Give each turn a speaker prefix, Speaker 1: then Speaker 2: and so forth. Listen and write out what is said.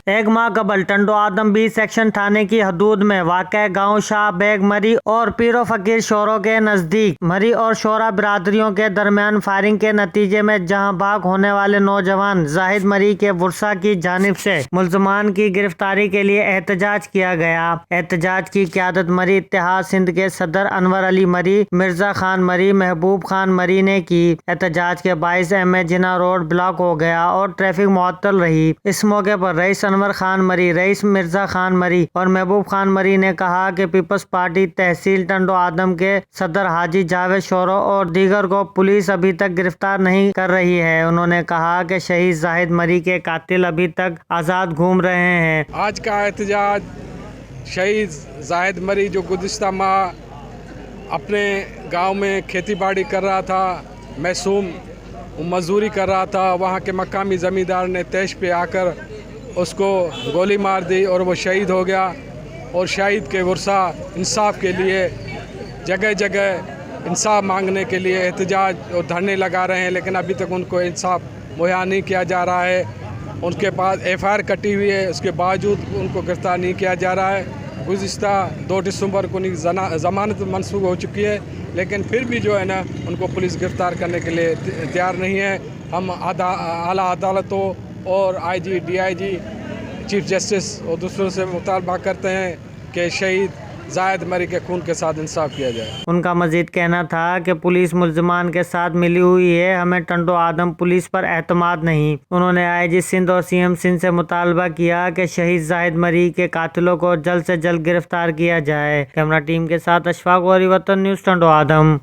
Speaker 1: एक माह कबल टंडो आदम बी सेक्शन थाने की हदूद में वाक़ गांव शाह बेग मरी और पीरो फकीर शोरों के नजदीक मरी और शोरा बिरादरियों के दरमियान फायरिंग के नतीजे में जहां भाग होने वाले नौजवान जाहिद मरी के वर्सा की जानिब से मुल्ज़मान की गिरफ्तारी के लिए एहतजाज किया गया। एहतजाज की क़यादत मरी इत्तेहाद सिंध के सदर अनवर अली मरी, मिर्जा खान मरी, महबूब खान मरी ने की। एहतजाज के बाइस एम.ए. जिना रोड ब्लॉक हो गया और ट्रैफिक मुअत्तल रही। इस मौके पर रईस अनवर खान मरी, रईस मिर्जा खान मरी और महबूब खान मरी ने कहा कि पीपल्स पार्टी तहसील टंडो आदम के सदर हाजी जावेद शोरो और दीगर को पुलिस अभी तक गिरफ्तार नहीं कर रही है। उन्होंने कहा कि शहीद जाहिद मरी के कातिल अभी तक आज़ाद घूम रहे हैं।
Speaker 2: आज का एहतजाज शहीद जाहिद मरी जो गुज़िश्ता माह अपने गांव में खेती बाड़ी कर रहा था, मासूम मजदूरी कर रहा था, वहां के मकामी ज़मींदार ने तैश पे आकर उसको गोली मार दी और वो शहीद हो गया। और शहीद के वर्सा इंसाफ के लिए जगह जगह इंसाफ मांगने के लिए एहतजाज और धरने लगा रहे हैं, लेकिन अभी तक उनको इंसाफ मुहैया नहीं किया जा रहा है। उनके पास एफआईआर कटी हुई है, उसके बावजूद उनको गिरफ्तार नहीं किया जा रहा है। गुज़िश्ता 2 दिसंबर को उनकी ज़मानत मनसूख हो चुकी है, लेकिन फिर भी जो है ना उनको पुलिस गिरफ्तार करने के लिए तैयार नहीं है। हम आला अदालतों और आईजी, डीआईजी, चीफ जस्टिस और दूसरों से मुतालबा करते हैं कि शहीद जाहिद मरी के खून के साथ इंसाफ किया जाए।
Speaker 1: उनका मजीद कहना था कि पुलिस मुल्ज़मान के साथ मिली हुई है, हमें टंडो आदम पुलिस पर एतमाद नहीं। उन्होंने आईजी सिंध और सीएम सिंध से मुतालबा किया कि शहीद जाहिद मरी के कातिलों को जल्द से जल्द गिरफ्तार किया जाए। कैमरा टीम के साथ अशफाक गौरी, वतन न्यूज़, टंडो आदम।